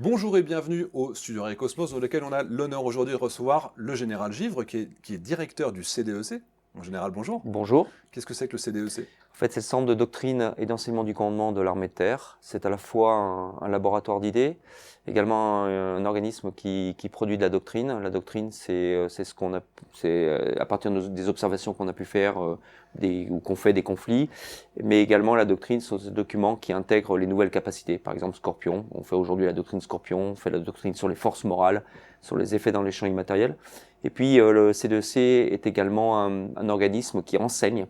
Bonjour et bienvenue au Studio Ray Cosmos, dans lequel on a l'honneur aujourd'hui de recevoir le général Givre, qui est directeur du CDEC. En général, bonjour. Bonjour. Qu'est-ce que c'est que le CDEC? En fait, c'est le Centre de doctrine et d'enseignement du commandement de l'armée de terre. C'est à la fois un laboratoire d'idées, également un organisme qui produit de la doctrine. La doctrine, c'est ce qu'on a, c'est à partir des observations qu'on a pu faire ou qu'on fait des conflits, mais également la doctrine, sont ces documents qui intègrent les nouvelles capacités. Par exemple, Scorpion. On fait aujourd'hui la doctrine Scorpion. On fait la doctrine sur les forces morales, sur les effets dans les champs immatériels. Et puis, le CDEC est également un organisme qui enseigne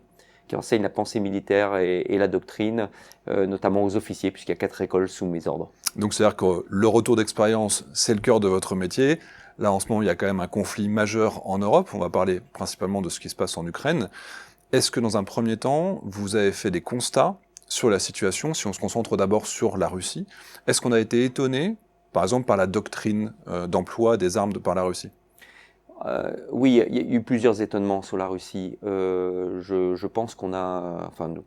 la pensée militaire et la doctrine, notamment aux officiers, puisqu'il y a 4 écoles sous mes ordres. Donc c'est-à-dire que le retour d'expérience, c'est le cœur de votre métier. Là, en ce moment, il y a quand même un conflit majeur en Europe. On va parler principalement de ce qui se passe en Ukraine. Est-ce que dans un premier temps, vous avez fait des constats sur la situation, si on se concentre d'abord sur la Russie? Est-ce qu'on a été étonné, par exemple, par la doctrine d'emploi des armes par la Russie? Oui, il y a eu plusieurs étonnements sur la Russie. Je pense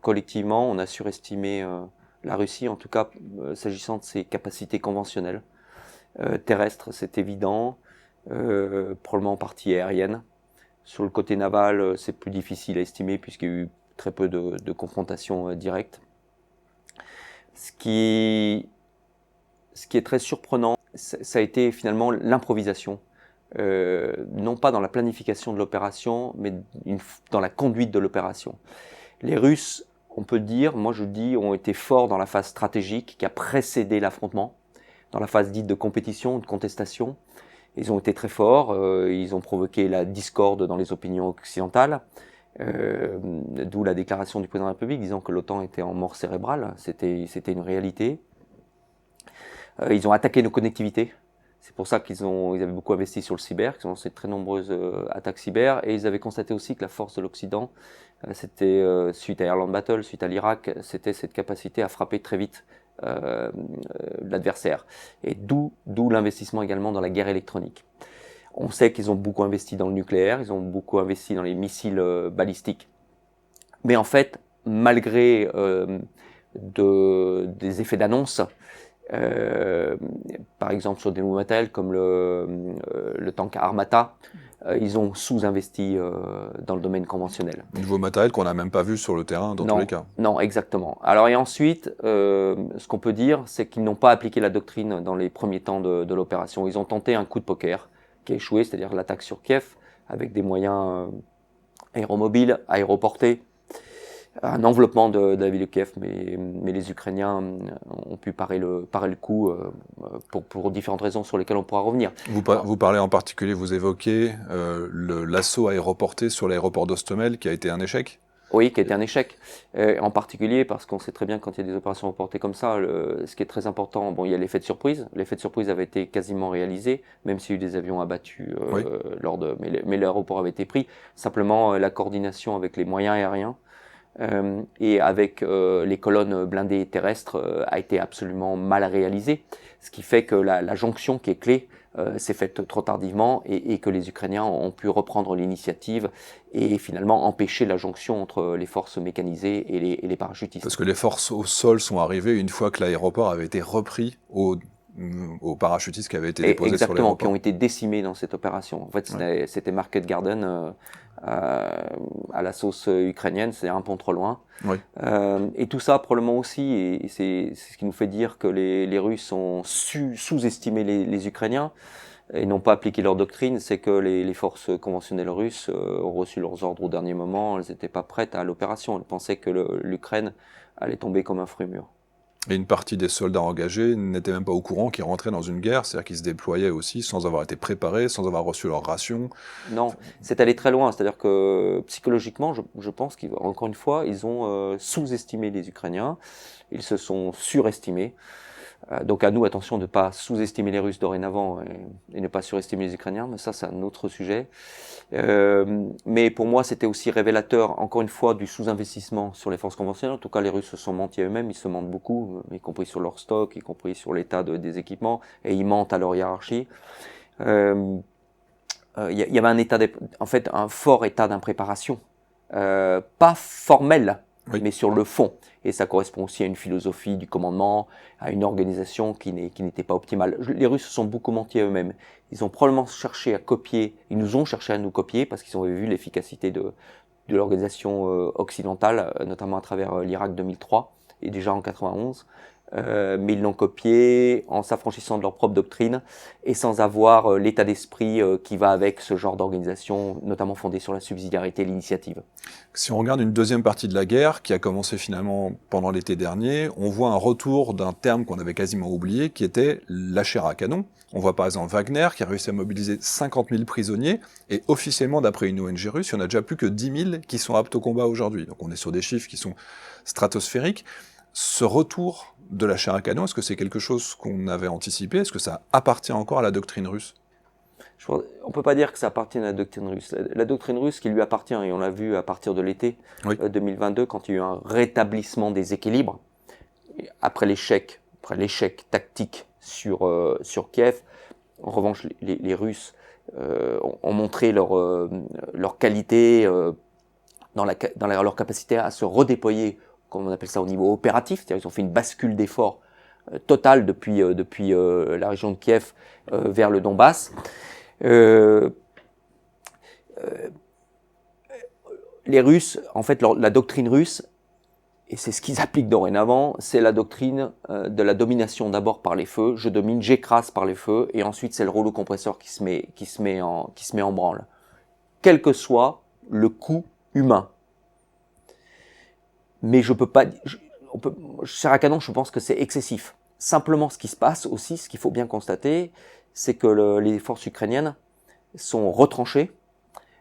collectivement, on a surestimé la Russie, en tout cas s'agissant de ses capacités conventionnelles. Terrestres, c'est évident, probablement en partie aérienne. Sur le côté naval, c'est plus difficile à estimer puisqu'il y a eu très peu de confrontations directes. Ce qui est très surprenant, ça a été finalement l'improvisation. Non pas dans la planification de l'opération, mais dans la conduite de l'opération. Les Russes, on peut dire, moi je dis, ont été forts dans la phase stratégique qui a précédé l'affrontement, dans la phase dite de compétition, de contestation. Ils ont été très forts, ils ont provoqué la discorde dans les opinions occidentales, d'où la déclaration du président de la République disant que l'OTAN était en mort cérébrale, c'était une réalité. Ils ont attaqué nos connectivités. C'est pour ça ils avaient beaucoup investi sur le cyber, qu'ils ont lancé de très nombreuses attaques cyber, et ils avaient constaté aussi que la force de l'Occident, suite à Airland Battle, suite à l'Irak, c'était cette capacité à frapper très vite l'adversaire. Et d'où l'investissement également dans la guerre électronique. On sait qu'ils ont beaucoup investi dans le nucléaire, ils ont beaucoup investi dans les missiles balistiques. Mais en fait, malgré des effets d'annonce, par exemple sur des nouveaux matériels comme le tank Armata, ils ont sous-investi dans le domaine conventionnel. Nouveau matériel qu'on n'a même pas vu sur le terrain dans tous les cas. Non, exactement. Alors et ensuite, ce qu'on peut dire, c'est qu'ils n'ont pas appliqué la doctrine dans les premiers temps de l'opération. Ils ont tenté un coup de poker qui a échoué, c'est-à-dire l'attaque sur Kiev avec des moyens aéromobiles, aéroportés, un enveloppement de la ville de Kiev, mais les Ukrainiens ont pu parer le coup pour différentes raisons sur lesquelles on pourra revenir. Vous parlez en particulier, vous évoquez l'assaut aéroporté sur l'aéroport d'Ostomel qui a été un échec? Oui, qui a été un échec, en particulier parce qu'on sait très bien quand il y a des opérations reportées comme ça, ce qui est très important, bon, il y a l'effet de surprise. L'effet de surprise avait été quasiment réalisé, même s'il y a eu des avions abattus Oui. mais l'aéroport avait été pris. Simplement, la coordination avec les moyens aériens et avec les colonnes blindées terrestres a été absolument mal réalisée, ce qui fait que la jonction qui est clé s'est faite trop tardivement et que les Ukrainiens ont pu reprendre l'initiative et finalement empêcher la jonction entre les forces mécanisées et les parachutistes. Parce que les forces au sol sont arrivées une fois que l'aéroport avait été repris aux parachutistes qui avaient été déposés sur l'aéroport. Exactement, qui ont été décimés dans cette opération. En fait, c'était Market Garden à la sauce ukrainienne, c'est un pont trop loin. Oui. Et tout ça, probablement aussi, et c'est ce qui nous fait dire que les Russes ont sous-estimé les Ukrainiens et n'ont pas appliqué leur doctrine, c'est que les forces conventionnelles russes ont reçu leurs ordres au dernier moment, elles n'étaient pas prêtes à l'opération, elles pensaient que l'Ukraine allait tomber comme un fruit mûr. Et une partie des soldats engagés n'étaient même pas au courant qu'ils rentraient dans une guerre, c'est-à-dire qu'ils se déployaient aussi sans avoir été préparés, sans avoir reçu leur ration. Non, c'est allé très loin, c'est-à-dire que psychologiquement, je pense qu'encore une fois, ils ont sous-estimé les Ukrainiens, ils se sont surestimés. Donc à nous, attention de ne pas sous-estimer les Russes dorénavant et ne pas surestimer les Ukrainiens, mais ça c'est un autre sujet. Mais pour moi, c'était aussi révélateur, encore une fois, du sous-investissement sur les forces conventionnelles. En tout cas, les Russes se sont menti à eux-mêmes, ils se mentent beaucoup, y compris sur leur stock, y compris sur l'état des équipements, et ils mentent à leur hiérarchie. Il y avait un fort état d'impréparation, pas formel, Oui. mais sur le fond. Et ça correspond aussi à une philosophie du commandement, à une organisation qui n'était pas optimale. Les Russes se sont beaucoup menti à eux-mêmes. Ils ont probablement cherché à copier, ils nous ont cherché à nous copier parce qu'ils ont vu l'efficacité de l'organisation occidentale, notamment à travers l'Irak 2003 et déjà en 91. Mais ils l'ont copié en s'affranchissant de leur propre doctrine et sans avoir l'état d'esprit qui va avec ce genre d'organisation, notamment fondée sur la subsidiarité et l'initiative. Si on regarde une deuxième partie de la guerre, qui a commencé finalement pendant l'été dernier, on voit un retour d'un terme qu'on avait quasiment oublié, qui était la chair à canon. On voit par exemple Wagner, qui a réussi à mobiliser 50 000 prisonniers, et officiellement, d'après une ONG russe, il n'y en a déjà plus que 10 000 qui sont aptes au combat aujourd'hui. Donc on est sur des chiffres qui sont stratosphériques. Ce retour de la chair à canon, est-ce que c'est quelque chose qu'on avait anticipé? Est-ce que ça appartient encore à la doctrine russe? On ne peut pas dire que ça appartient à la doctrine russe. La doctrine russe qui lui appartient, et on l'a vu à partir de l'été 2022, quand il y a eu un rétablissement des équilibres, après l'échec tactique sur Kiev. En revanche, les Russes ont montré leur qualité dans leur capacité à se redéployer, comme on appelle ça, au niveau opératif. C'est-à-dire qu'ils ont fait une bascule d'efforts totale depuis la région de Kiev vers le Donbass. Les Russes, en fait, la doctrine russe, et c'est ce qu'ils appliquent dorénavant, c'est la doctrine de la domination d'abord par les feux. Je domine, j'écrase par les feux, et ensuite c'est le rouleau compresseur qui se met en branle, quel que soit le coût humain. Mais je peux pas, chair à canon, je pense que c'est excessif. Simplement, ce qui se passe aussi, ce qu'il faut bien constater, c'est que les forces ukrainiennes sont retranchées.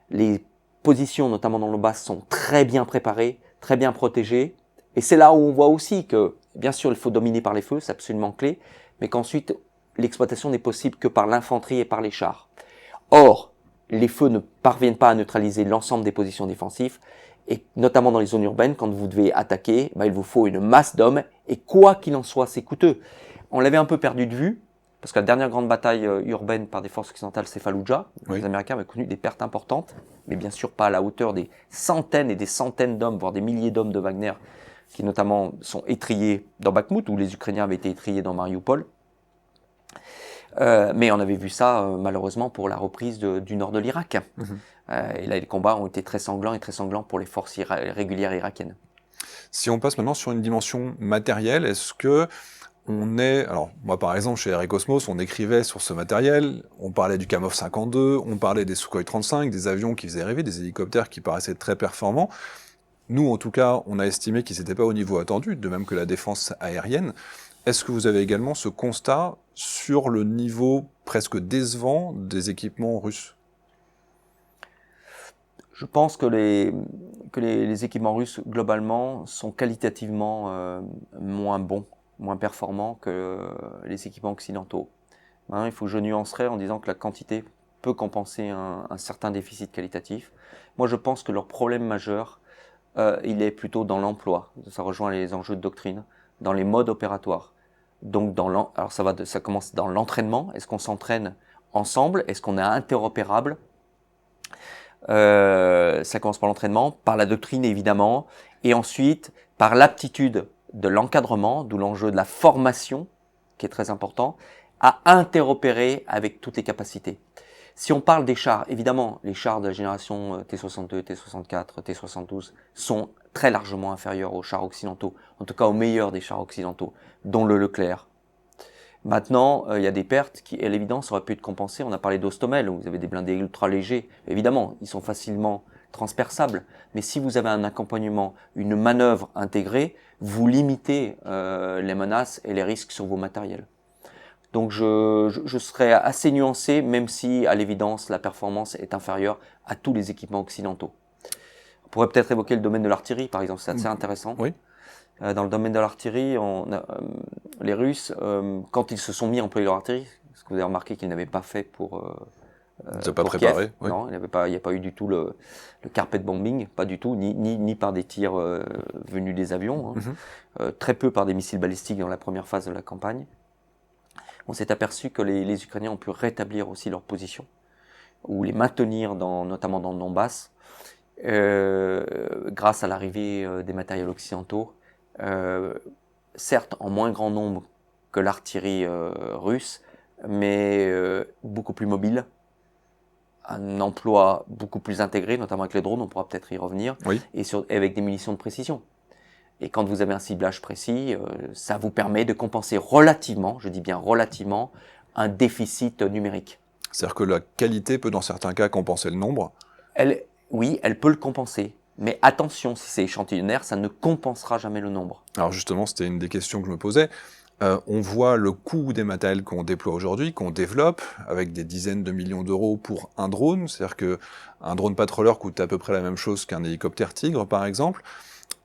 Les positions, notamment dans le Donbass, sont très bien préparées, très bien protégées. Et c'est là où on voit aussi que, bien sûr, il faut dominer par les feux, c'est absolument clé, mais qu'ensuite, l'exploitation n'est possible que par l'infanterie et par les chars. Or, les feux ne parviennent pas à neutraliser l'ensemble des positions défensives, et notamment dans les zones urbaines, quand vous devez attaquer, il vous faut une masse d'hommes, et quoi qu'il en soit, c'est coûteux. On l'avait un peu perdu de vue, parce que la dernière grande bataille urbaine par des forces occidentales, c'est Fallujah. Oui. Les Américains avaient connu des pertes importantes, mais bien sûr pas à la hauteur des centaines et des centaines d'hommes, voire des milliers d'hommes de Wagner, qui notamment sont étrillés dans Bakhmout, où les Ukrainiens avaient été étrillés dans Mariupol. Mais on avait vu ça, malheureusement, pour la reprise du nord de l'Irak. Et là, les combats ont été très sanglants pour les forces régulières irakiennes. Si on passe maintenant sur une dimension matérielle, est-ce que alors moi par exemple chez Air Cosmos, on écrivait sur ce matériel, on parlait du Kamov 52, on parlait des Sukhoi 35, des avions qui faisaient rêver, des hélicoptères qui paraissaient très performants. Nous en tout cas, on a estimé qu'ils n'étaient pas au niveau attendu, de même que la défense aérienne. Est-ce que vous avez également ce constat sur le niveau presque décevant des équipements russes? Je pense que les équipements russes, globalement, sont qualitativement moins bons, moins performants que les équipements occidentaux. Il faut que je nuancerais en disant que la quantité peut compenser un certain déficit qualitatif. Moi, je pense que leur problème majeur, il est plutôt dans l'emploi. Ça rejoint les enjeux de doctrine, dans les modes opératoires. Donc, alors ça commence dans l'entraînement. Est-ce qu'on s'entraîne ensemble? Est-ce qu'on est interopérable? Ça commence par l'entraînement, par la doctrine évidemment, et ensuite par l'aptitude de l'encadrement, d'où l'enjeu de la formation, qui est très important, à interopérer avec toutes les capacités. Si on parle des chars, évidemment, les chars de la génération T-62, T-64, T-72 sont très largement inférieurs aux chars occidentaux, en tout cas aux meilleurs des chars occidentaux, dont le Leclerc. Maintenant, il y a des pertes qui, à l'évidence, auraient pu être compensées. On a parlé d'Hostomel, où vous avez des blindés ultra légers. Évidemment, ils sont facilement transperçables. Mais si vous avez un accompagnement, une manœuvre intégrée, vous limitez les menaces et les risques sur vos matériels. Donc je serais assez nuancé, même si, à l'évidence, la performance est inférieure à tous les équipements occidentaux. On pourrait peut-être évoquer le domaine de l'artillerie, par exemple. C'est assez intéressant. Oui. Dans le domaine de l'artillerie, les Russes, quand ils se sont mis à employer leur artillerie, ce que vous avez remarqué qu'ils n'avaient pas fait pour pas préparé. Kiev, oui. Non, il n'y a pas eu du tout le carpet bombing, pas du tout, ni par des tirs venus des avions, très peu par des missiles balistiques dans la première phase de la campagne. On s'est aperçu que les Ukrainiens ont pu rétablir aussi leur position, ou les maintenir notamment dans le Donbass. grâce à l'arrivée des matériels occidentaux, certes en moins grand nombre que l'artillerie russe, mais beaucoup plus mobile, un emploi beaucoup plus intégré, notamment avec les drones, on pourra peut-être y revenir, Oui. et avec des munitions de précision. Et quand vous avez un ciblage précis, ça vous permet de compenser relativement, je dis bien relativement, un déficit numérique. C'est-à-dire que la qualité peut dans certains cas compenser le nombre. Oui, elle peut le compenser. Mais attention, si c'est échantillonnaire, ça ne compensera jamais le nombre. Alors justement, c'était une des questions que je me posais. On voit le coût des matériels qu'on déploie aujourd'hui, qu'on développe, avec des dizaines de millions d'euros pour un drone. C'est-à-dire qu'un drone patrouilleur coûte à peu près la même chose qu'un hélicoptère Tigre, par exemple.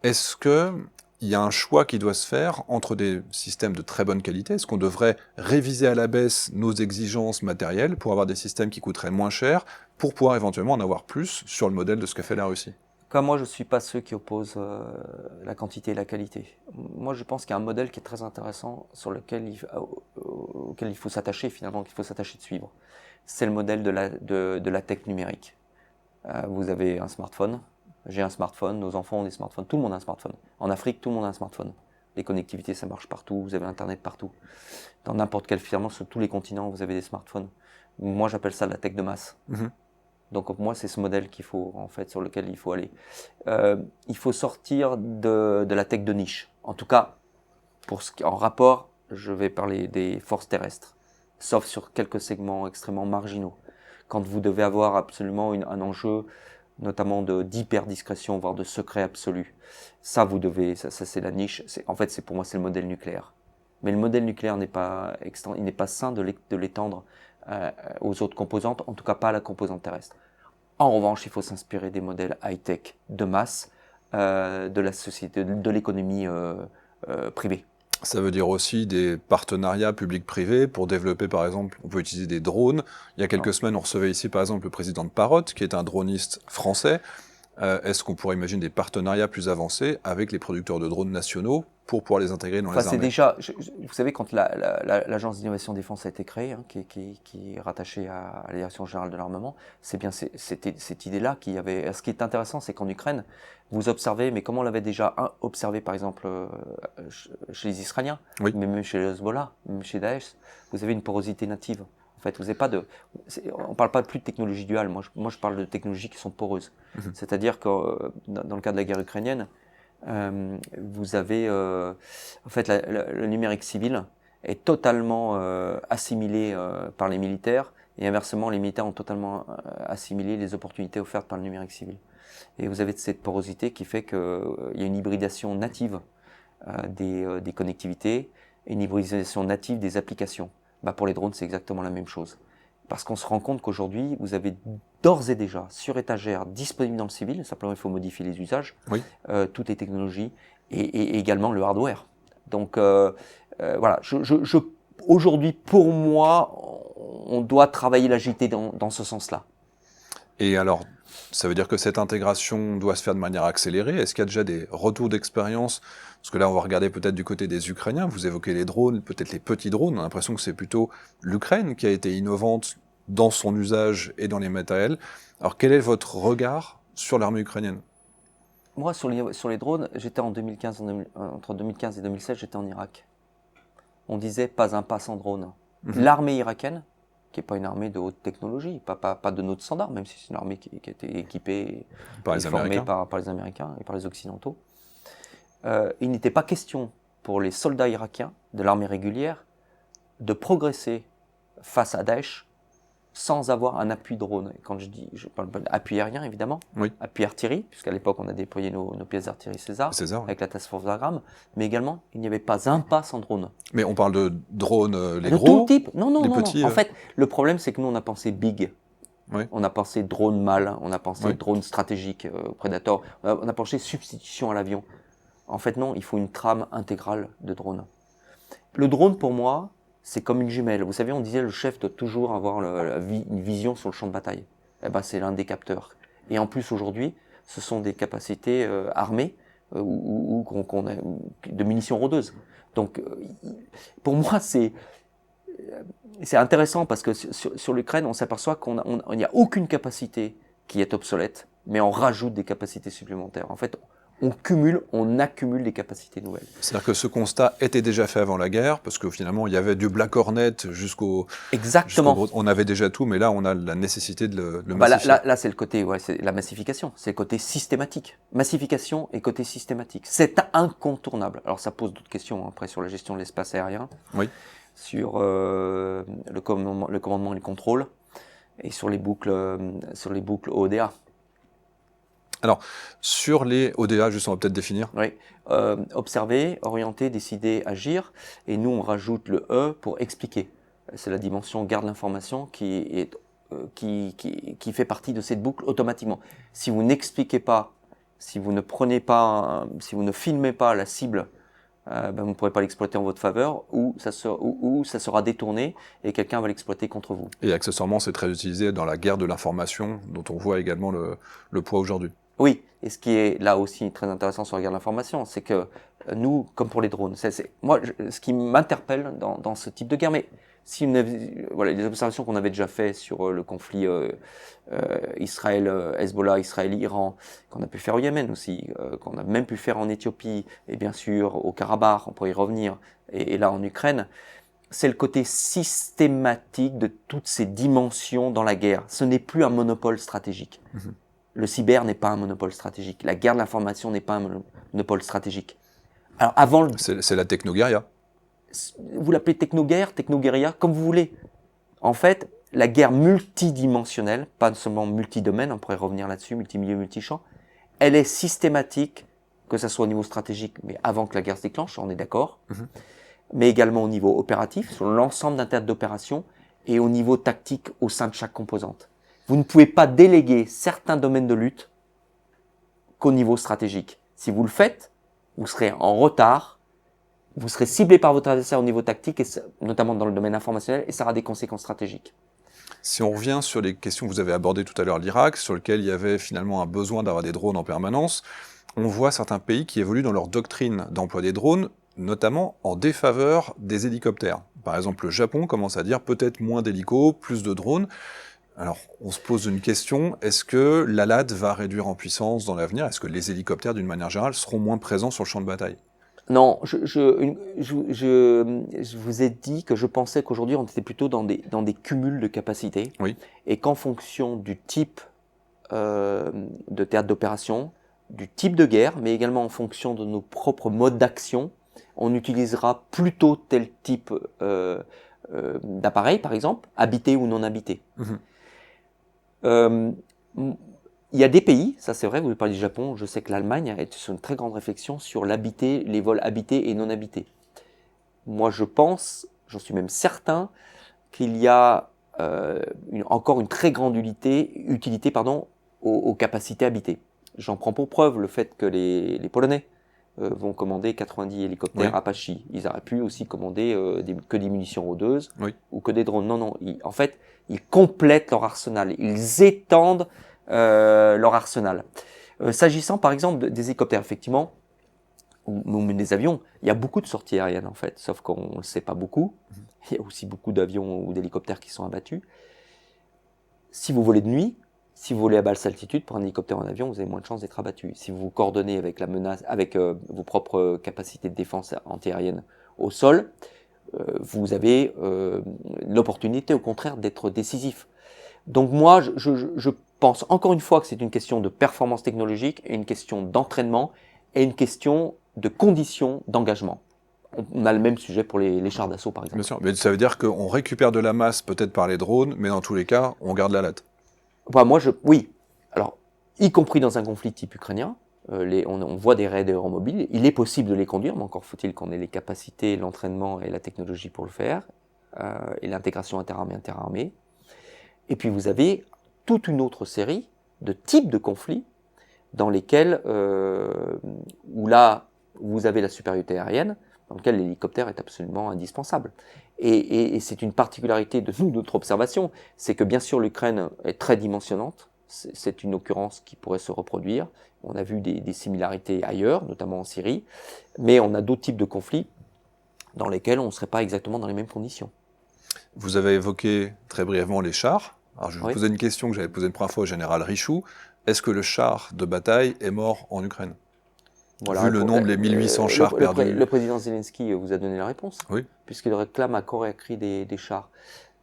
Est-ce qu'il y a un choix qui doit se faire entre des systèmes de très bonne qualité? Est-ce qu'on devrait réviser à la baisse nos exigences matérielles pour avoir des systèmes qui coûteraient moins cher, pour pouvoir éventuellement en avoir plus sur le modèle de ce qu'a fait la Russie? Comme moi, je ne suis pas ceux qui opposent la quantité et la qualité. Moi, je pense qu'il y a un modèle qui est très intéressant auquel il faut s'attacher finalement, qu'il faut s'attacher de suivre. C'est le modèle de la tech numérique. Vous avez un smartphone, j'ai un smartphone, nos enfants ont des smartphones, tout le monde a un smartphone. En Afrique, tout le monde a un smartphone. Les connectivités, ça marche partout, vous avez Internet partout. Dans n'importe quel finalement, sur tous les continents, vous avez des smartphones. Moi, j'appelle ça la tech de masse. Mhm. Donc pour moi, c'est ce modèle qu'il faut, en fait, sur lequel il faut aller. Il faut sortir de la tech de niche. En tout cas, en rapport, je vais parler des forces terrestres, sauf sur quelques segments extrêmement marginaux. Quand vous devez avoir absolument un enjeu, notamment d'hyper discrétion, voire de secret absolu, ça c'est la niche. En fait, pour moi, c'est le modèle nucléaire. Mais le modèle nucléaire il n'est pas sain de l'étendre aux autres composantes, en tout cas pas à la composante terrestre. En revanche, il faut s'inspirer des modèles high-tech de masse de la société, de l'économie privée. Ça veut dire aussi des partenariats publics-privés pour développer, par exemple, on peut utiliser des drones. Il y a quelques semaines, on recevait ici, par exemple, le président de Parrot, qui est un droniste français. Est-ce qu'on pourrait imaginer des partenariats plus avancés avec les producteurs de drones nationaux pour pouvoir les intégrer dans les armées? Vous savez, quand l'Agence d'innovation défense a été créée, hein, qui est rattachée à la Direction générale de l'armement, c'est bien cette idée-là qu'il y avait. Ce qui est intéressant, c'est qu'en Ukraine, vous observez, mais comme on l'avait déjà observé par exemple chez les Israéliens, Oui. mais même chez le Hezbollah, même chez Daesh, vous avez une porosité native. En fait, vous n'avez pas on ne parle pas plus de technologie duale. Moi, je parle de technologies qui sont poreuses. Mhm. C'est-à-dire que dans le cas de la guerre ukrainienne, vous avez en fait le numérique civil est totalement assimilé par les militaires, et inversement les militaires ont totalement assimilé les opportunités offertes par le numérique civil. Et vous avez cette porosité qui fait qu'il y a une hybridation native des connectivités et une hybridation native des applications. Pour les drones, c'est exactement la même chose. Parce qu'on se rend compte qu'aujourd'hui, vous avez d'ores et déjà sur étagère disponible dans le civil, simplement il faut modifier les usages, Oui. toutes les technologies et également le hardware. Donc voilà, aujourd'hui pour moi, on doit travailler l'agilité dans ce sens-là. Et alors, ça veut dire que cette intégration doit se faire de manière accélérée. Est-ce qu'il y a déjà des retours d'expérience? Parce que là, on va regarder peut-être du côté des Ukrainiens. Vous évoquez les drones, peut-être les petits drones. On a l'impression que c'est plutôt l'Ukraine qui a été innovante dans son usage et dans les matériels. Alors, quel est votre regard sur l'armée ukrainienne? Moi, sur les drones, j'étais en 2015, entre 2015 et 2016, j'étais en Irak. On disait pas un pas sans drone. Mhm. L'armée irakienne, qui n'est pas une armée de haute technologie, pas de notre standard, même si c'est une armée qui a été équipée Par et les formée Américains. par les Américains et par les Occidentaux. Il n'était pas question pour les soldats irakiens de l'armée régulière de progresser face à Daesh sans avoir un appui drone. Et quand je parle d'appui aérien évidemment, Oui. appui artillerie, puisqu'à l'époque on a déployé nos pièces d'artillerie César, César, oui. avec la Task Force Wagram, mais également il n'y avait pas un pas sans drone. Mais on parle de drones, les De gros, tout type. Non. les petits. En fait, le problème c'est que nous on a pensé big. Oui. On a pensé drone mâle, on a pensé Oui. drone stratégique, Predator, on a pensé substitution à l'avion. En fait non, il faut une trame intégrale de drone. Le drone pour moi, c'est comme une jumelle. Vous savez, on disait le chef doit toujours avoir une vision sur le champ de bataille. Eh ben, c'est l'un des capteurs. Et en plus aujourd'hui, ce sont des capacités armées ou qu'on a de munitions rôdeuses. Donc pour moi, c'est intéressant parce que sur l'Ukraine, on s'aperçoit qu'il n'y a aucune capacité qui est obsolète. mais on rajoute des capacités supplémentaires. En fait, on accumule des capacités nouvelles. C'est-à-dire que ce constat était déjà fait avant la guerre, parce que finalement, il y avait du Black Hornet Exactement. on avait déjà tout, mais là, on a la nécessité de le massifier. Là, c'est le côté, c'est la massification, c'est le côté systématique. Massification et côté systématique. C'est incontournable. Alors, ça pose d'autres questions, après, sur la gestion de l'espace aérien. Oui. Sur le commandement et le contrôle, et sur les boucles ODA. Alors, sur les ODA, juste on va peut-être définir. Oui, observer, orienter, décider, agir, et nous on rajoute le E pour expliquer. C'est la dimension garde l'information qui fait partie de cette boucle automatiquement. Si vous n'expliquez pas, si vous ne filmez pas la cible, vous ne pourrez pas l'exploiter en votre faveur, ou ça sera détourné et quelqu'un va l'exploiter contre vous. Et accessoirement, c'est très utilisé dans la guerre de l'information, dont on voit également le poids aujourd'hui. Oui, et ce qui est là aussi très intéressant sur la guerre de l'information, c'est que nous, comme pour les drones, moi, ce qui m'interpelle dans ce type de guerre, mais si les observations qu'on avait déjà fait sur le conflit Hezbollah, Israël-Iran, qu'on a pu faire au Yémen aussi, qu'on a même pu faire en Éthiopie, et bien sûr au Karabakh, on pourrait y revenir, et là en Ukraine, c'est le côté systématique de toutes ces dimensions dans la guerre. Ce n'est plus un monopole stratégique. Mm-hmm. Le cyber n'est pas un monopole stratégique. La guerre de l'information n'est pas un monopole stratégique. Alors avant, c'est la technoguerria. Vous l'appelez technoguerre, technoguerilla, comme vous voulez. En fait, la guerre multidimensionnelle, pas seulement multidomaine, on pourrait revenir là-dessus, multimilieu, multichamp, elle est systématique, que ce soit au niveau stratégique, mais avant que la guerre se déclenche, on est d'accord, mais également au niveau opératif, sur l'ensemble d'un théâtre d'opération, et au niveau tactique au sein de chaque composante. Vous ne pouvez pas déléguer certains domaines de lutte qu'au niveau stratégique. Si vous le faites, vous serez en retard, vous serez ciblé par votre adversaire au niveau tactique, et notamment dans le domaine informationnel, et ça aura des conséquences stratégiques. Si on revient sur les questions que vous avez abordées tout à l'heure, l'Irak, sur lequel il y avait finalement un besoin d'avoir des drones en permanence, on voit certains pays qui évoluent dans leur doctrine d'emploi des drones, notamment en défaveur des hélicoptères. Par exemple, le Japon commence à dire peut-être moins d'hélicos, plus de drones. Alors, on se pose une question, est-ce que l'ALAD va réduire en puissance dans l'avenir? Est-ce que les hélicoptères, d'une manière générale, seront moins présents sur le champ de bataille? Non, je vous ai dit que je pensais qu'aujourd'hui, on était plutôt dans des cumuls de capacités. Oui. Et qu'en fonction du type de théâtre d'opération, du type de guerre, mais également en fonction de nos propres modes d'action, on utilisera plutôt tel type d'appareil, par exemple, habité ou non habité. Il y a des pays, ça c'est vrai, vous parlez du Japon, je sais que l'Allemagne est sur une très grande réflexion sur l'habité, les vols habités et non habités. Moi je pense, j'en suis même certain, qu'il y a encore une très grande utilité aux capacités habitées. J'en prends pour preuve le fait que les Polonais vont commander 90 hélicoptères Apache. Ils auraient pu aussi commander que des munitions rôdeuses ou que des drones. Non, en fait, ils complètent leur arsenal, ils étendent leur arsenal. S'agissant par exemple des hélicoptères, effectivement, ou des avions, il y a beaucoup de sorties aériennes en fait, sauf qu'on ne le sait pas beaucoup. Il y a aussi beaucoup d'avions ou d'hélicoptères qui sont abattus. Si vous volez de nuit, si vous volez à basse altitude, pour un hélicoptère ou un avion, vous avez moins de chances d'être abattu. Si vous vous coordonnez avec la menace, avec vos propres capacités de défense antiaérienne au sol, vous avez l'opportunité, au contraire, d'être décisif. Donc moi, je pense encore une fois que c'est une question de performance technologique, et une question d'entraînement, et une question de conditions d'engagement. On a le même sujet pour les chars d'assaut, par exemple. Bien sûr, mais ça veut dire qu'on récupère de la masse peut-être par les drones, mais dans tous les cas, on garde la latte. Oui. Alors, y compris dans un conflit type ukrainien, on voit des raids aéromobiles. Il est possible de les conduire, mais encore faut-il qu'on ait les capacités, l'entraînement et la technologie pour le faire, et l'intégration interarmée. Et puis vous avez toute une autre série de types de conflits dans lesquels, où là, vous avez la supériorité aérienne, dans lequel l'hélicoptère est absolument indispensable. Et c'est une particularité de notre observation, c'est que bien sûr l'Ukraine est très dimensionnante, c'est une occurrence qui pourrait se reproduire, on a vu des similarités ailleurs, notamment en Syrie, mais on a d'autres types de conflits dans lesquels on ne serait pas exactement dans les mêmes conditions. Vous avez évoqué très brièvement les chars. Alors, je vais vous Oui. poser une question que j'avais posée une première fois au général Richoux. Est-ce que le char de bataille est mort en Ukraine? Voilà, Vu le nombre, les 1800 chars perdus. le président Zelensky vous a donné la réponse, Oui. puisqu'il réclame à corps et à cri des chars.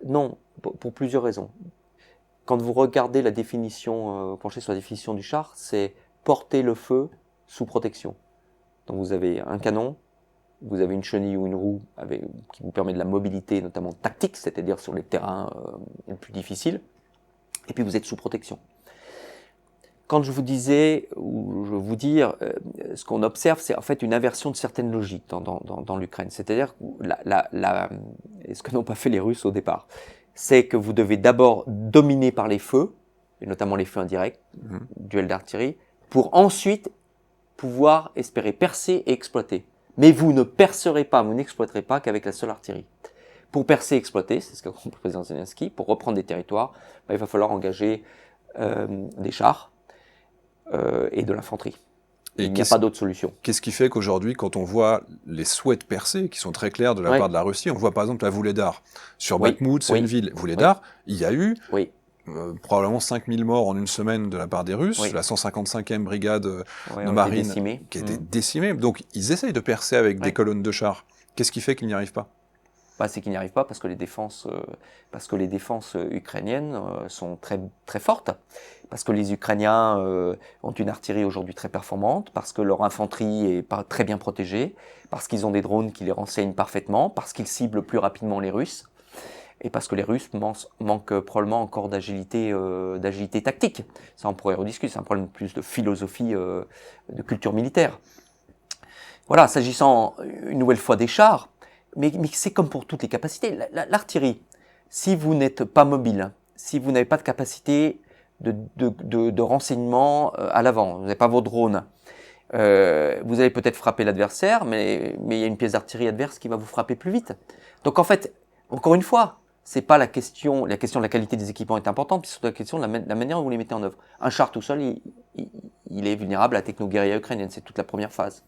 Non, pour plusieurs raisons. Quand vous regardez la définition, penchez sur la définition du char, c'est porter le feu sous protection. Donc vous avez un canon, vous avez une chenille ou une roue qui vous permet de la mobilité, notamment tactique, c'est-à-dire sur les terrains les plus difficiles, et puis vous êtes sous protection. Quand je vous disais, ou je veux vous dire, ce qu'on observe, c'est en fait une inversion de certaines logiques dans l'Ukraine. C'est-à-dire ce que n'ont pas fait les Russes au départ, c'est que vous devez d'abord dominer par les feux, et notamment les feux indirects, duel d'artillerie, pour ensuite pouvoir espérer percer et exploiter. Mais vous ne percerez pas, vous n'exploiterez pas qu'avec la seule artillerie. Pour percer et exploiter, c'est ce qu'a compris le président Zelensky, pour reprendre des territoires, il va falloir engager des chars, et de l'infanterie. Et il n'y a pas d'autre solution. Qu'est-ce qui fait qu'aujourd'hui, quand on voit les souhaits de percée, qui sont très clairs de la part de la Russie, on voit par exemple la Vuhledar. Sur Bakhmout, c'est une ville. Vuhledar, il y a eu probablement 5000 morts en une semaine de la part des Russes, la 155e brigade de marine qui a été décimée. Donc ils essayent de percer avec des colonnes de chars. Qu'est-ce qui fait qu'ils n'y arrivent pas? C'est qu'ils n'y arrivent pas parce que les défenses ukrainiennes sont très, très fortes, parce que les Ukrainiens ont une artillerie aujourd'hui très performante, parce que leur infanterie est pas très bien protégée, parce qu'ils ont des drones qui les renseignent parfaitement, parce qu'ils ciblent plus rapidement les Russes, et parce que les Russes manquent probablement encore d'agilité tactique. Ça, on pourrait rediscuter, c'est un problème plus de philosophie, de culture militaire. Voilà, s'agissant une nouvelle fois des chars, mais c'est comme pour toutes les capacités. L'artillerie, si vous n'êtes pas mobile, si vous n'avez pas de capacité de renseignement à l'avant, vous n'avez pas vos drones, vous allez peut-être frapper l'adversaire, mais il y a une pièce d'artillerie adverse qui va vous frapper plus vite. Donc en fait, encore une fois, c'est pas la question de la qualité des équipements est importante, puis c'est surtout la question de la manière dont vous les mettez en œuvre. Un char tout seul, il est vulnérable à la techno-guérilla ukrainienne, c'est toute la première phase.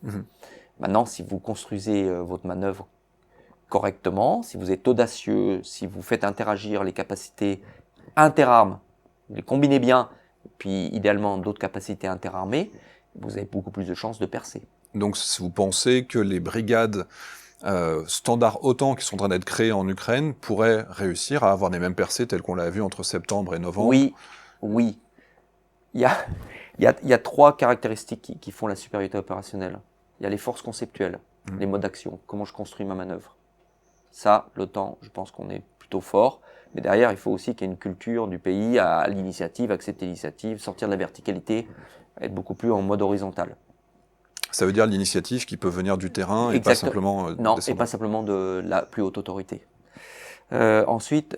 Maintenant, si vous construisez votre manœuvre correctement, si vous êtes audacieux, si vous faites interagir les capacités interarmes, vous les combinez bien, puis idéalement d'autres capacités interarmées, vous avez beaucoup plus de chances de percer. Donc vous pensez que les brigades standards OTAN qui sont en train d'être créées en Ukraine pourraient réussir à avoir les mêmes percées telles qu'on l'a vu entre septembre et novembre? Oui. Il y a trois caractéristiques qui font la supériorité opérationnelle. Il y a les forces conceptuelles, les modes d'action, comment je construis ma manœuvre. Ça, l'OTAN, je pense qu'on est plutôt fort. Mais derrière, il faut aussi qu'il y ait une culture du pays à l'initiative, accepter l'initiative, sortir de la verticalité, être beaucoup plus en mode horizontal. Ça veut dire l'initiative qui peut venir du terrain et pas simplement non, et pas simplement de la plus haute autorité. Ensuite,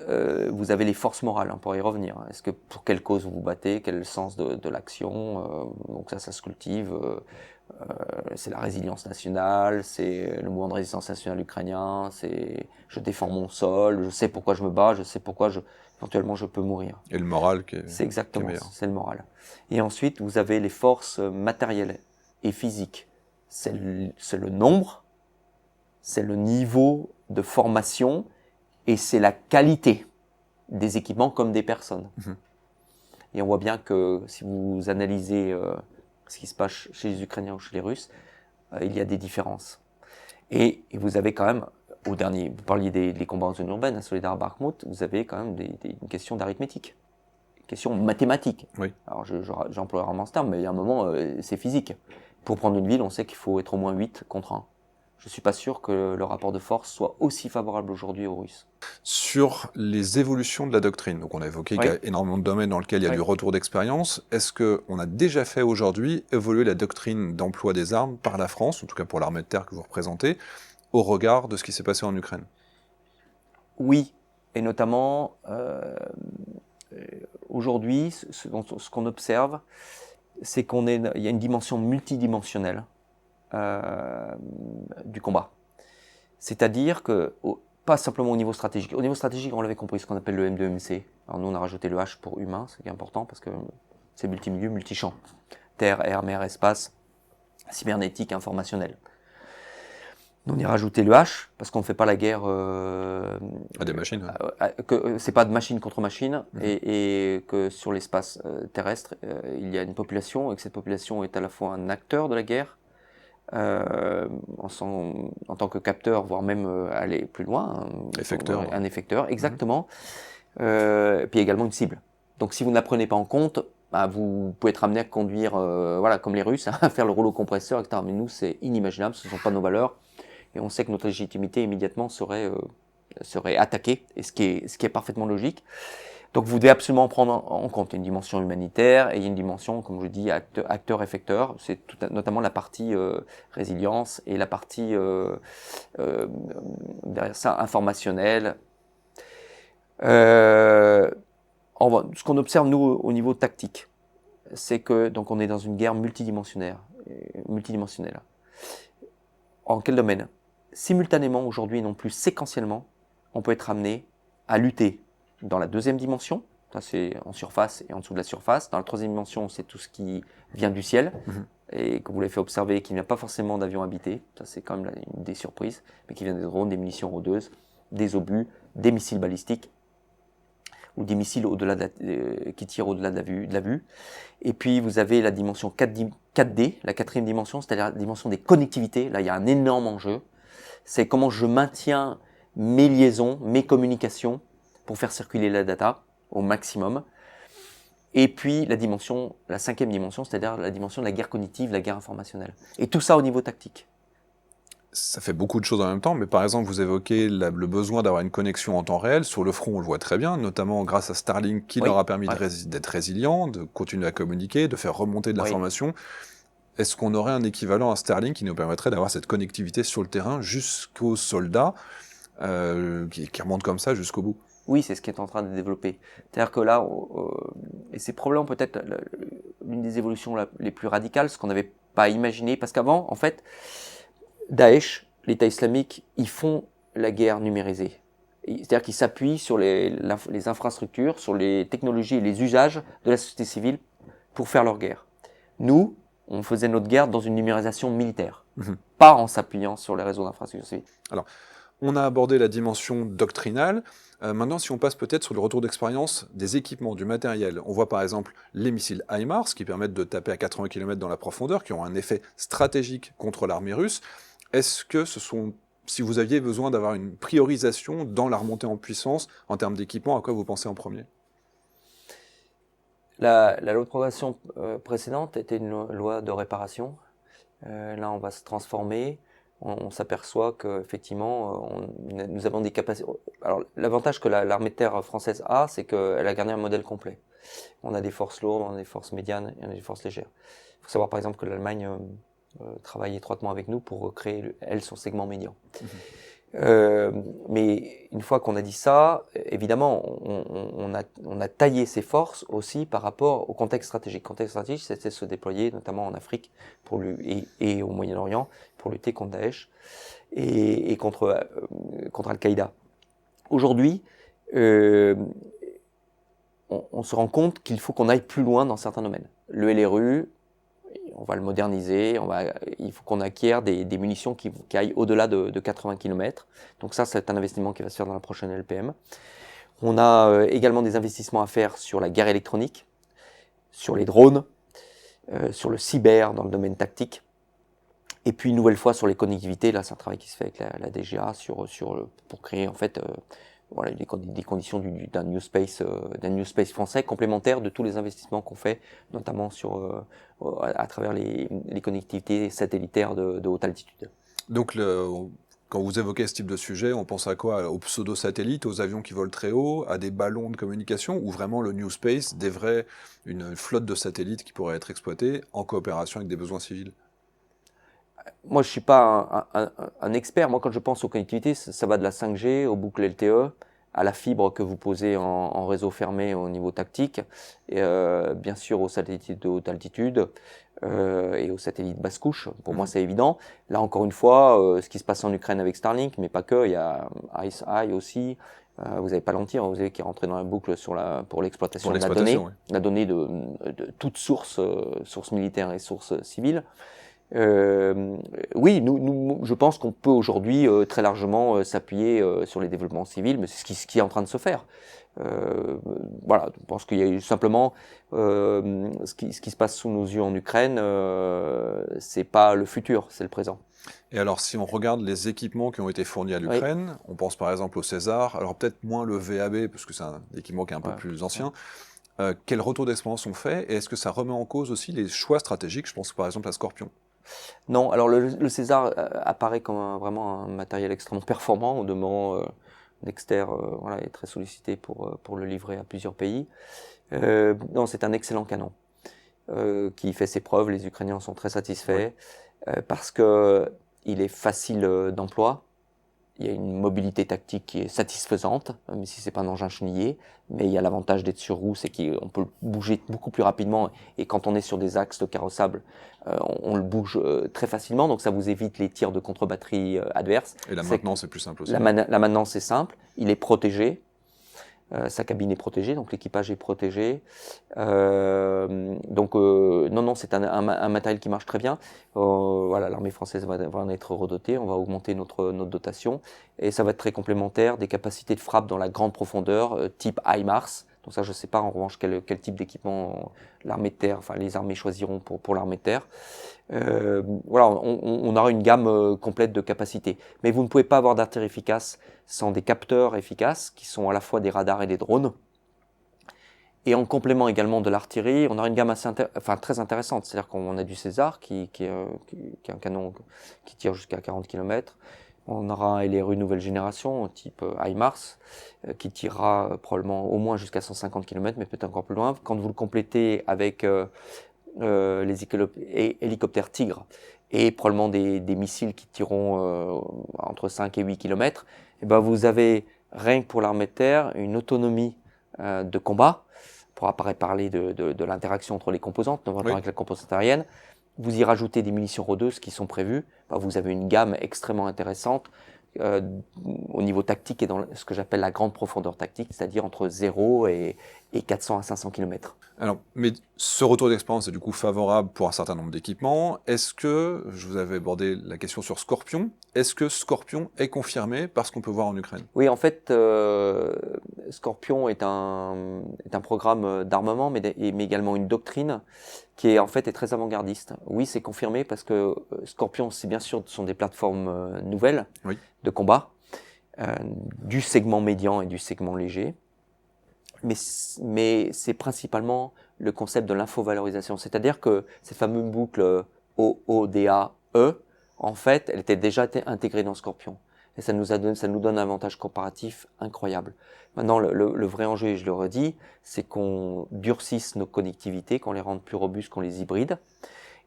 vous avez les forces morales, pour y revenir. Est-ce que pour quelle cause vous vous battez? Quel est le sens de l'action? Donc ça se cultive. C'est la résilience nationale, c'est le mouvement de résistance nationale ukrainien, c'est je défends mon sol, je sais pourquoi je me bats, je sais pourquoi éventuellement je peux mourir. Et le moral c'est exactement, c'est le moral. Et ensuite, vous avez les forces matérielles et physiques. C'est le nombre, c'est le niveau de formation et c'est la qualité des équipements comme des personnes. Et on voit bien que si vous analysez ce qui se passe chez les Ukrainiens ou chez les Russes, il y a des différences. Et vous avez quand même, vous parliez des combats en zone urbaine, à Soledar, Bakhmout, vous avez quand même une question d'arithmétique, une question mathématique. Oui. Alors j'emploie rarement ce terme, mais il y a un moment, c'est physique. Pour prendre une ville, on sait qu'il faut être au moins 8 contre 1. Je ne suis pas sûr que le rapport de force soit aussi favorable aujourd'hui aux Russes. Sur les évolutions de la doctrine, donc on a évoqué qu'il y a énormément de domaines dans lesquels il y a du retour d'expérience. Est-ce qu'on a déjà fait aujourd'hui évoluer la doctrine d'emploi des armes par la France, en tout cas pour l'armée de terre que vous représentez, au regard de ce qui s'est passé en Ukraine? Oui, et notamment aujourd'hui, ce qu'on observe, c'est il y a une dimension multidimensionnelle du combat. C'est-à-dire que, pas simplement au niveau stratégique. Au niveau stratégique, on l'avait compris, ce qu'on appelle le M2MC. Alors nous, on a rajouté le H pour humain, ce qui est important parce que c'est multimilieu, multichamp. Terre, air, mer, espace, cybernétique, informationnel. Nous, on y a rajouté le H, parce qu'on ne fait pas la guerre... À des machines, que c'est pas de machine contre machine, et que sur l'espace terrestre, il y a une population, et que cette population est à la fois un acteur de la guerre, en tant que capteur, voire même aller plus loin, Effecteur. un effecteur, exactement, puis également une cible. Donc si vous ne la prenez pas en compte, bah, vous pouvez être amené à conduire, voilà, comme les Russes, à faire le rouleau compresseur, etc. Mais nous, c'est inimaginable, ce ne sont pas nos valeurs, et on sait que notre légitimité immédiatement serait attaquée, et ce qui est parfaitement logique. Donc vous devez absolument prendre en compte une dimension humanitaire et une dimension, comme je dis, acteur-effecteur. C'est notamment la partie résilience et la partie derrière ça informationnelle. Ce qu'on observe nous au niveau tactique, c'est que donc on est dans une guerre multidimensionnelle. En quel domaine? Simultanément aujourd'hui, non plus séquentiellement, on peut être amené à lutter dans la deuxième dimension, ça c'est en surface et en dessous de la surface. Dans la troisième dimension, c'est tout ce qui vient du ciel et que vous l'avez fait observer, qui ne vient pas forcément d'avions habités, ça c'est quand même une des surprises, mais qui vient des drones, des munitions rôdeuses, des obus, des missiles balistiques ou des missiles qui tirent au-delà de la vue. Et puis vous avez la dimension 4D, la quatrième dimension, c'est-à-dire la dimension des connectivités. Là, il y a un énorme enjeu. C'est comment je maintiens mes liaisons, mes communications pour faire circuler la data au maximum. Et puis la cinquième dimension, c'est-à-dire la dimension de la guerre cognitive, la guerre informationnelle. Et tout ça au niveau tactique. Ça fait beaucoup de choses en même temps, mais par exemple, vous évoquez le besoin d'avoir une connexion en temps réel. Sur le front, on le voit très bien, notamment grâce à Starlink qui leur a permis d'être résilients, de continuer à communiquer, de faire remonter de l'information. Est-ce qu'on aurait un équivalent à Starlink qui nous permettrait d'avoir cette connectivité sur le terrain jusqu'aux soldats qui remontent comme ça jusqu'au bout? Oui, c'est ce qui est en train de développer. C'est-à-dire que là, et c'est probablement peut-être l'une des évolutions les plus radicales, ce qu'on n'avait pas imaginé, parce qu'avant, en fait, Daesh, l'État islamique, ils font la guerre numérisée. C'est-à-dire qu'ils s'appuient sur les infrastructures, sur les technologies et les usages de la société civile pour faire leur guerre. Nous, on faisait notre guerre dans une numérisation militaire, pas en s'appuyant sur les réseaux d'infrastructures civiles. Alors, on a abordé la dimension doctrinale. Maintenant, si on passe peut-être sur le retour d'expérience des équipements, du matériel, on voit par exemple les missiles HIMARS qui permettent de taper à 80 km dans la profondeur, qui ont un effet stratégique contre l'armée russe. Est-ce que si vous aviez besoin d'avoir une priorisation dans la remontée en puissance en termes d'équipement, à quoi vous pensez en premier? La loi de programmation précédente était une loi de réparation. Là, on va se transformer. On s'aperçoit qu'effectivement, nous avons des capacités. Alors, l'avantage que l'armée de terre française a, c'est qu'elle a gardé un modèle complet. On a des forces lourdes, on a des forces médianes et on a des forces légères. Il faut savoir par exemple que l'Allemagne travaille étroitement avec nous pour créer, elle, son segment médian. Mais une fois qu'on a dit ça, évidemment, on a taillé ses forces aussi par rapport au contexte stratégique. Le contexte stratégique, c'était se déployer notamment en Afrique et au Moyen-Orient pour lutter contre Daesh et contre Al-Qaïda. Aujourd'hui, on se rend compte qu'il faut qu'on aille plus loin dans certains domaines. Le LRU, on va le moderniser, il faut qu'on acquiert des munitions qui aillent au-delà de 80 km. Donc ça, c'est un investissement qui va se faire dans la prochaine LPM. On a également des investissements à faire sur la guerre électronique, sur les drones, sur le cyber dans le domaine tactique. Et puis, une nouvelle fois, sur les connectivités, là, c'est un travail qui se fait avec la DGA pour créer, en fait, voilà, des conditions d'un new space français complémentaire de tous les investissements qu'on fait, notamment à travers les connectivités satellitaires de haute altitude. Donc, quand vous évoquez ce type de sujet, on pense à quoi? Aux pseudo-satellites, aux avions qui volent très haut, à des ballons de communication, ou vraiment le new space, une flotte de satellites qui pourrait être exploitée en coopération avec des besoins civils? Moi, je suis pas un expert. Moi, quand je pense aux connectivités, ça va de la 5G aux boucles LTE, à la fibre que vous posez en réseau fermé au niveau tactique, et bien sûr aux satellites de haute altitude et aux satellites basse couche. Pour moi, c'est évident. Là, encore une fois, ce qui se passe en Ukraine avec Starlink, mais pas que, il y a ICEYE aussi. Vous avez Palantir, vous avez qui est rentré dans la boucle pour l'exploitation de la donnée de toutes sources militaires et sources civiles. Oui, je pense qu'on peut aujourd'hui très largement s'appuyer sur les développements civils, mais c'est ce qui est en train de se faire. Voilà, je pense qu'il y a eu simplement ce qui se passe sous nos yeux en Ukraine, c'est pas le futur, c'est le présent. Et alors, si on regarde les équipements qui ont été fournis à Oui. l'Ukraine, on pense par exemple au César, alors peut-être moins le VAB, parce que c'est un équipement qui est un peu Ouais. plus ancien. Quel retour d'expérience on fait et est-ce que ça remet en cause aussi les choix stratégiques? Je pense par exemple à Scorpion. Non, alors le César apparaît comme vraiment un matériel extrêmement performant, au demeurant Dexter voilà, est très sollicité pour le livrer à plusieurs pays. Non, c'est un excellent canon qui fait ses preuves, les Ukrainiens sont très satisfaits parce que il est facile d'emploi. Il y a une mobilité tactique qui est satisfaisante, même si c'est pas un engin chenillé, mais il y a l'avantage d'être sur roue, c'est qu'on peut le bouger beaucoup plus rapidement, et quand on est sur des axes de carrossable, on le bouge très facilement, donc ça vous évite les tirs de contre-batterie adverses. Et la maintenance est plus simple aussi. La maintenance est simple, il est protégé, sa cabine est protégée, donc l'équipage est protégé. Non, c'est un matériel qui marche très bien. Voilà, l'armée française va en être redotée, on va augmenter notre dotation, et ça va être très complémentaire des capacités de frappe dans la grande profondeur, type HIMARS. Donc ça, je ne sais pas en revanche quel type d'équipement l'armée de terre, enfin les armées choisiront pour l'armée de terre. Voilà, on aura une gamme complète de capacités. Mais vous ne pouvez pas avoir d'artillerie efficace sans des capteurs efficaces, qui sont à la fois des radars et des drones. Et en complément également de l'artillerie, on aura une gamme très intéressante. C'est-à-dire qu'on a du César, qui est un canon qui tire jusqu'à 40 km. On aura un LRU nouvelle génération, type HIMARS, qui tirera probablement au moins jusqu'à 150 km, mais peut-être encore plus loin. Quand vous le complétez avec les hélicoptères Tigre et probablement des missiles qui tireront entre 5 et 8 km, et ben vous avez, rien que pour l'armée de terre, une autonomie de combat. On pourra parler de l'interaction entre les composantes, notamment avec la composante aérienne. Vous y rajoutez des munitions rôdeuses qui sont prévues, ben vous avez une gamme extrêmement intéressante au niveau tactique et dans ce que j'appelle la grande profondeur tactique, c'est-à-dire entre 0 et 400 à 500 km. Alors, mais ce retour d'expérience est du coup favorable pour un certain nombre d'équipements. Est-ce que, je vous avais abordé la question sur Scorpion, est-ce que Scorpion est confirmé par ce qu'on peut voir en Ukraine? Oui, en fait, Scorpion est un programme d'armement, mais également une doctrine qui est très avant-gardiste. Oui, c'est confirmé parce que Scorpion, c'est bien sûr, ce sont des plateformes nouvelles de combat, du segment médian et du segment léger. Mais c'est principalement le concept de l'infovalorisation. C'est-à-dire que cette fameuse boucle OODA-E, en fait, elle était déjà intégrée dans Scorpion. Et ça nous donne un avantage comparatif incroyable. Maintenant, le vrai enjeu, et je le redis, c'est qu'on durcisse nos connectivités, qu'on les rende plus robustes, qu'on les hybride,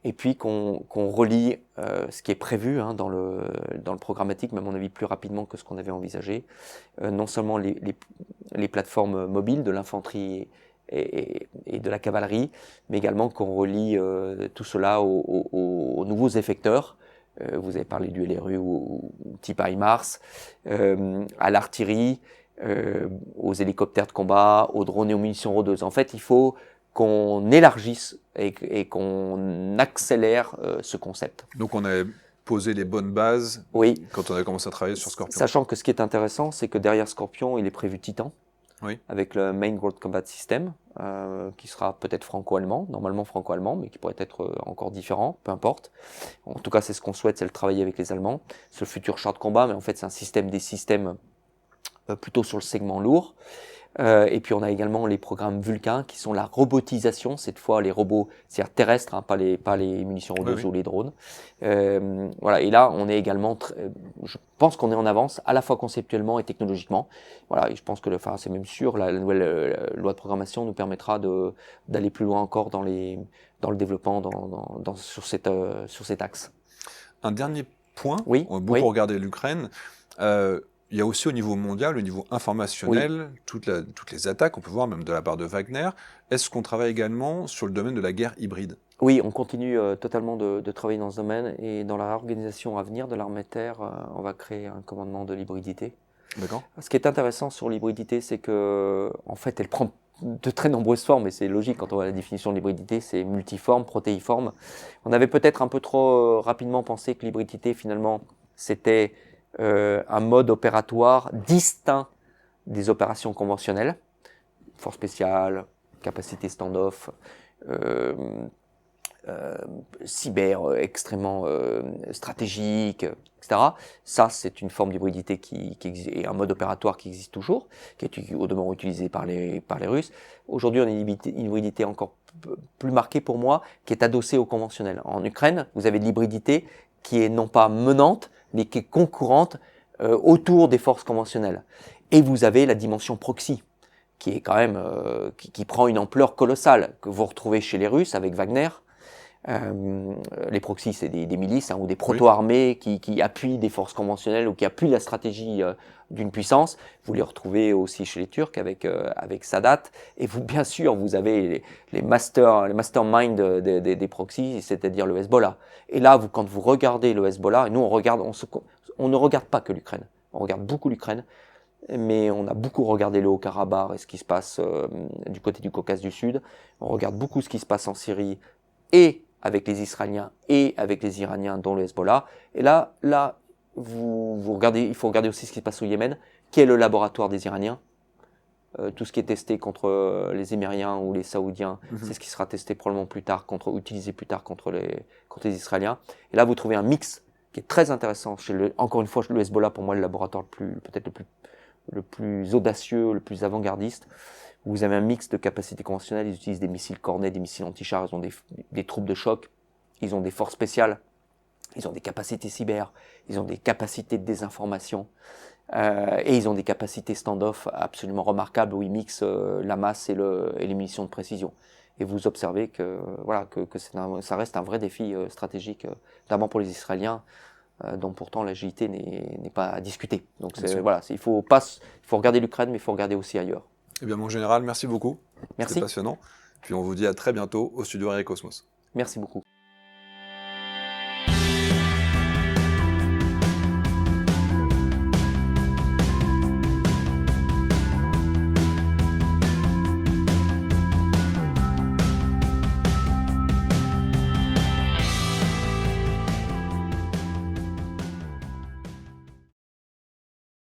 et puis qu'on relie ce qui est prévu dans le programmatique, mais à mon avis plus rapidement que ce qu'on avait envisagé, non seulement les plateformes mobiles de l'infanterie et de la cavalerie, mais également qu'on relie tout cela aux nouveaux effecteurs. Vous avez parlé du LRU ou type HIMARS, à l'artillerie, aux hélicoptères de combat, aux drones et aux munitions rôdeuses. En fait, il faut qu'on élargisse et qu'on accélère ce concept. Donc on a posé les bonnes bases quand on a commencé à travailler sur Scorpion. Sachant que ce qui est intéressant, c'est que derrière Scorpion, il est prévu Titan, avec le Main Ground Combat System, qui sera peut-être franco-allemand, normalement franco-allemand, mais qui pourrait être encore différent, peu importe. En tout cas, c'est ce qu'on souhaite, c'est le travailler avec les Allemands. C'est le futur char de combat, mais en fait, c'est un système des systèmes plutôt sur le segment lourd. Et puis on a également les programmes Vulcain qui sont la robotisation, cette fois les robots, c'est-à-dire terrestres, pas les munitions rôdeuses ou les drones. Voilà, et là on est également, je pense qu'on est en avance à la fois conceptuellement et technologiquement. Voilà, et je pense que c'est même sûr, la nouvelle loi de programmation nous permettra d'aller plus loin encore dans le développement sur cet axe. Un dernier point, on a beaucoup regardé l'Ukraine. Il y a aussi au niveau mondial, au niveau informationnel, toutes les attaques, on peut voir même de la part de Wagner. Est-ce qu'on travaille également sur le domaine de la guerre hybride? Oui, on continue totalement de travailler dans ce domaine et dans la organisation à venir de l'armée de terre, on va créer un commandement de l'hybridité. D'accord. Ce qui est intéressant sur l'hybridité, c'est que en fait, elle prend de très nombreuses formes, et c'est logique quand on voit la définition de l'hybridité, c'est multiforme, protéiforme. On avait peut-être un peu trop rapidement pensé que l'hybridité, finalement, c'était un mode opératoire distinct des opérations conventionnelles, force spéciale, capacité standoff, cyber extrêmement stratégique, etc. Ça, c'est une forme d'hybridité qui existe, et un mode opératoire qui existe toujours, qui est au demeurant utilisé par les Russes. Aujourd'hui, on a une hybridité encore plus marquée pour moi, qui est adossée au conventionnel. En Ukraine, vous avez de l'hybridité qui est non pas menante, mais qui est concurrente autour des forces conventionnelles. Et vous avez la dimension proxy, qui est quand même qui prend une ampleur colossale, que vous retrouvez chez les Russes avec Wagner. Les proxys, c'est des milices ou des proto-armées qui appuient des forces conventionnelles ou qui appuient la stratégie d'une puissance. Vous les retrouvez aussi chez les Turcs avec Sadat. Et vous, bien sûr, vous avez les masterminds des proxys, c'est-à-dire le Hezbollah. Et là, quand vous regardez le Hezbollah, et nous on ne regarde pas que l'Ukraine, on regarde beaucoup l'Ukraine, mais on a beaucoup regardé le Haut-Karabakh et ce qui se passe du côté du Caucase du Sud. On regarde beaucoup ce qui se passe en Syrie et avec les Israéliens et avec les Iraniens, dont le Hezbollah. Et là, vous regardez, il faut regarder aussi ce qui se passe au Yémen, qui est le laboratoire des Iraniens. Tout ce qui est testé contre les Émiriens ou les Saoudiens, c'est ce qui sera testé probablement plus tard, utilisé plus tard contre les Israéliens. Et là, vous trouvez un mix qui est très intéressant. Encore une fois, le Hezbollah, pour moi, le laboratoire peut-être le plus audacieux, le plus avant-gardiste. Vous avez un mix de capacités conventionnelles, ils utilisent des missiles Cornet, des missiles anti-chars, ils ont des troupes de choc, ils ont des forces spéciales, ils ont des capacités cyber, ils ont des capacités de désinformation, et ils ont des capacités stand-off absolument remarquables où ils mixent la masse et les munitions de précision. Et vous observez que ça reste un vrai défi stratégique, notamment pour les Israéliens, dont pourtant l'agilité n'est pas à discuter. Donc il faut regarder l'Ukraine, mais il faut regarder aussi ailleurs. Eh bien, mon général, merci beaucoup. Merci. C'était passionnant. Puis on vous dit à très bientôt au studio Aéricosmos. Merci beaucoup.